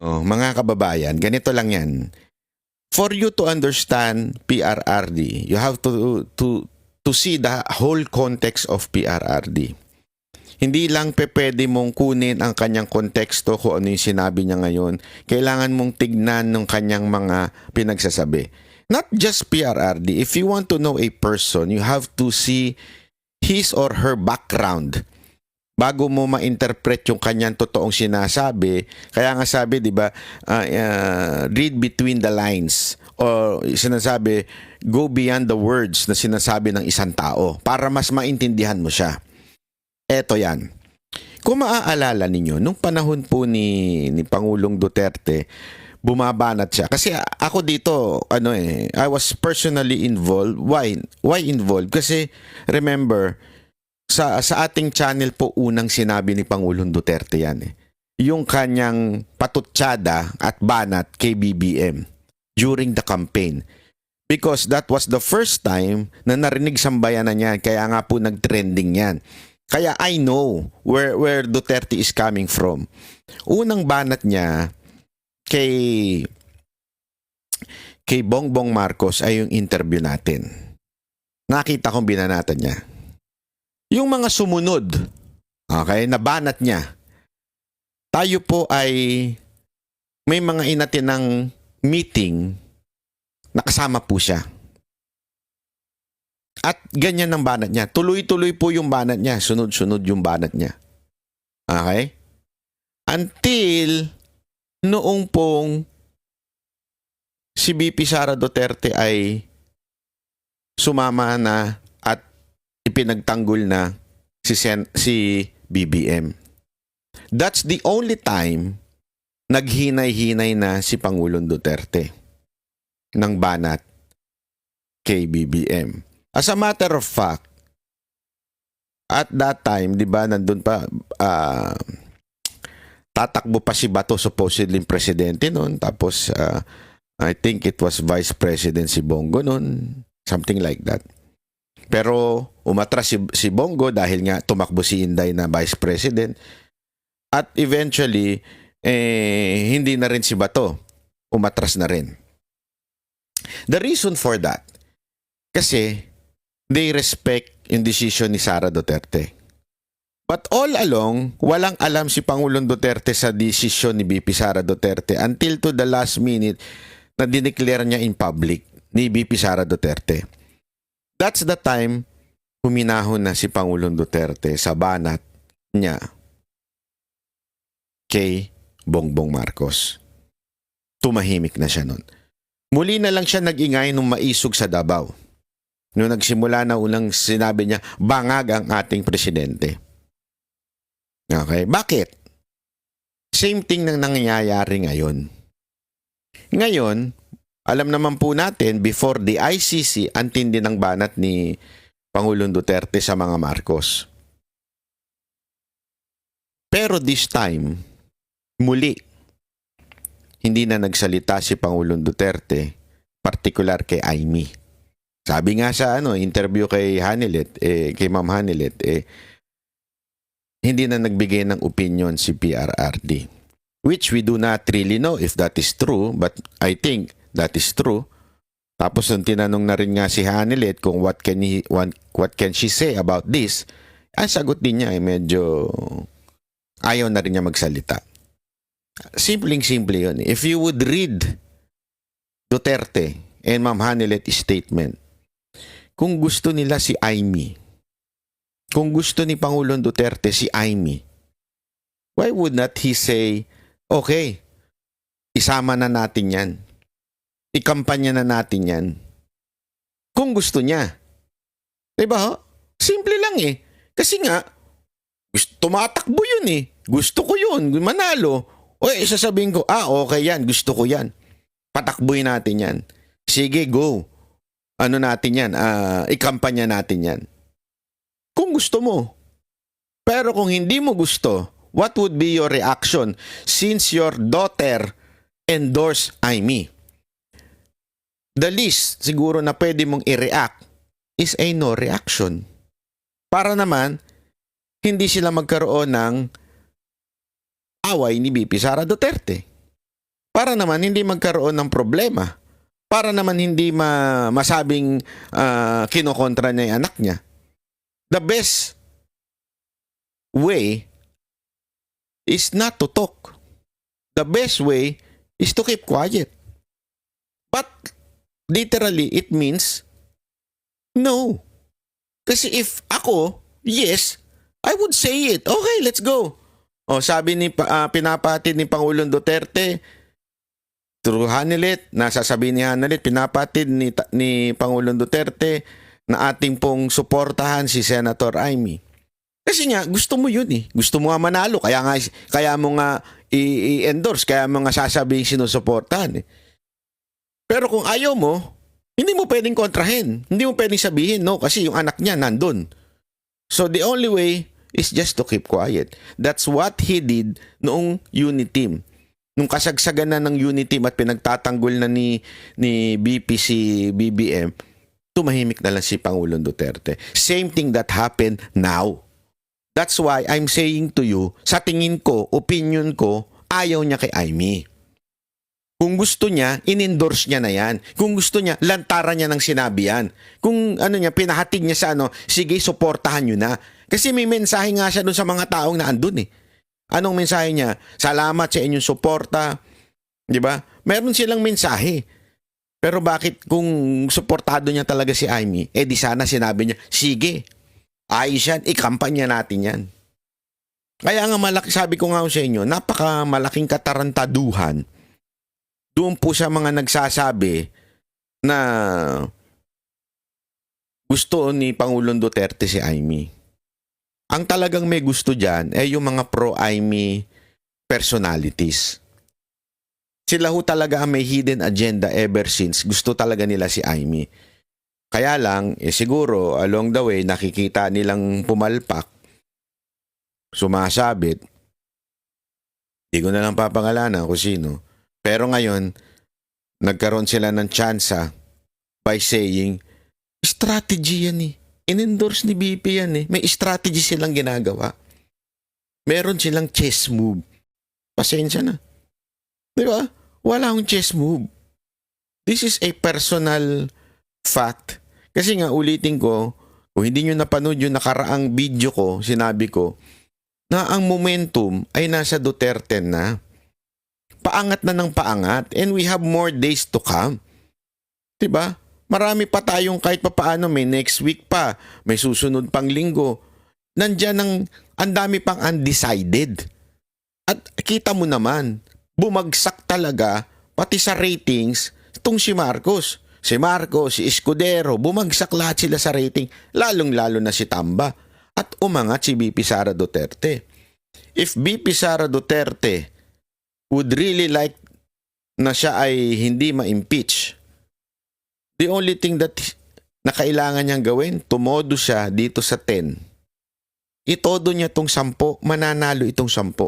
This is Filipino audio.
Oh, mga kababayan, ganito lang yan. For you to understand PRRD, you have to see the whole context of PRRD. Hindi lang pwede mong kunin ang kanyang konteksto kung ano yung sinabi niya ngayon. Kailangan mong tignan ng kanyang mga pinagsasabi. Not just PRRD. If you want to know a person, you have to see his or her background bago mo ma-interpret yung kanyang totoong sinasabi. Kaya nga sabi, di ba, read between the lines. O sinasabi, go beyond the words na sinasabi ng isang tao para mas maintindihan mo siya. Eto yan. Kung maaalala ninyo, nung panahon po ni Pangulong Duterte, bumabanat siya. Kasi ako dito, I was personally involved. Why involved? Kasi remember, sa ating channel po unang sinabi ni Pangulong Duterte yan yung kanyang patutsada at banat kay BBM during the campaign. Because that was the first time na narinig sambayanan niya. Kaya nga po nag-trending yan. Kaya I know where Duterte is coming from. Unang banat niya kay Bongbong Marcos ay yung interview natin. Nakita kong binanatan niya. Yung mga sumunod, okay, nabanat niya. Tayo po ay may mga inatinang meeting, nakasama po siya. At ganyan ang banat niya. Tuloy-tuloy po yung banat niya. Sunod-sunod yung banat niya. Okay? Until noong pong si BP Sara Duterte ay sumama na at ipinagtanggol na si BBM. That's the only time naghinay-hinay na si Pangulong Duterte ng banat kay BBM. As a matter of fact, at that time, di ba, nandun pa, tatakbo pa si Bato, supposedly presidente noon. Tapos, I think it was Vice President si Bongo noon. Something like that. Pero umatras si Bongo dahil nga tumakbo si Inday na Vice President. At eventually, hindi na rin si Bato. Umatras na rin. The reason for that, kasi they respect yung decision ni Sara Duterte. But all along, walang alam si Pangulong Duterte sa decision ni BP Sara Duterte until to the last minute na dineclare niya in public ni BP Sara Duterte. That's the time huminahon na si Pangulong Duterte sa banat niya kay Bongbong Marcos. Tumahimik na siya nun. Muli na lang siya nag-ingay nung maisog sa Davao. Nung nagsimula na unang sinabi niya, bangag ang ating presidente. Okay, bakit? Same thing nang nangyayari ngayon. Ngayon, alam naman po natin, before the ICC, antindi ng banat ni Pangulong Duterte sa mga Marcos. Pero this time, muli, hindi na nagsalita si Pangulong Duterte, particular kay Aimee. Sabi nga sa interview kay Hanilet, kay Ma'am Hanilet, hindi na nagbigay ng opinion si PRRD. Which we do not really know if that is true, but I think that is true. Tapos nung tinanong na rin nga si Hanilet kung what can she say about this, ang sagot din niya ay medyo ayaw na rin niya magsalita. Simpleng-simple yun. If you would read Duterte and Ma'am Hanilet's statement, kung gusto nila si Aimee, kung gusto ni Pangulong Duterte si Aimee, why would not he say, okay, isama na natin yan. Ikampanya na natin yan. Kung gusto niya. Diba ho? Simple lang eh. Kasi nga, tumatakbo yun eh. Gusto ko yun. Manalo. O sasabihin ko, okay yan. Gusto ko yan. Patakbuhin natin yan. Sige, go. Ano natin yan? Ikampanya natin yan. Kung gusto mo. Pero kung hindi mo gusto, what would be your reaction since your daughter endorsed Aimee? The least siguro na pwede mong i-react is a no reaction. Para naman, hindi sila magkaroon ng away ni BP Sara Duterte. para naman hindi magkaroon ng problema. Para naman hindi masabing kinokontra niya yung anak niya. The best way is not to talk. The best way is to keep quiet. But literally, it means no. Kasi if ako, yes, I would say it. Okay, let's go. O sabi ni pinapatid ni Pangulong Duterte through Hanilet, nasasabi ni Hanilet, pinapatid ni Pangulong Duterte na ating pong suportahan si Senator Amy. Kasi nga, gusto mo yun eh. Gusto mo nga manalo. Kaya mo nga i-endorse. Kaya mo nga sasabihin sinusuportahan eh. Pero kung ayaw mo, hindi mo pwedeng kontrahin. Hindi mo pwedeng sabihin no kasi yung anak niya nandun. So the only way is just to keep quiet. That's what he did noong unit team. Nung kasagsagan na ng unit team at pinagtatanggol na ni BP si BBM, tumahimik na lang si Pangulong Duterte. Same thing that happened now. That's why I'm saying to you, sa tingin ko, opinion ko, ayaw niya kay Amy. Kung gusto niya, in-endorse niya na yan. Kung gusto niya, lantaran niya ng sinabi yan. Kung pinahatig niya sa sige, suportahan niyo na. Kasi may mensahe nga siya dun sa mga taong na andun eh. Anong mensahe niya? Salamat sa inyong suporta. Di ba? Meron silang mensahe. Pero bakit kung suportado niya talaga si Amy, di sana sinabi niya, sige, ayos yan, ikampanya natin yan. Kaya nga sabi ko nga sa inyo, napakamalaking katarantaduhan doon po sa mga nagsasabi na gusto ni Pangulong Duterte si Amy. Ang talagang may gusto dyan ay yung mga pro-Amy personalities. Sila ho talaga ang may hidden agenda ever since. Gusto talaga nila si Amy. Kaya lang, siguro along the way nakikita nilang pumalpak, sumasabit. Di ko na lang papangalanan kung sino. Pero ngayon, nagkaroon sila ng tsansa by saying, strategy yan eh. In-endorse ni BP yan eh. May strategy silang ginagawa. Meron silang chess move. Pasensya na. Di ba? Wala akong chess move. This is a personal fact. Kasi nga, ulitin ko, kung hindi nyo napanood yung nakaraang video ko, sinabi ko, na ang momentum ay nasa Duterte na. Paangat na ng paangat and we have more days to come. Diba? Marami pa tayong kahit papaano, may next week pa, may susunod pang linggo. Nandyan ang dami pang undecided. At kita mo naman, bumagsak talaga, pati sa ratings, itong si Marcos. Si Marcos, si Escudero, bumagsak lahat sila sa rating, lalong-lalo na si Tamba. At umangat si BP Sara Duterte. If BP Sara Duterte would really like na siya ay hindi ma-impeach, the only thing that na kailangan niyang gawin, tumodo siya dito sa 10. Itodo niya itong 10, mananalo itong 10.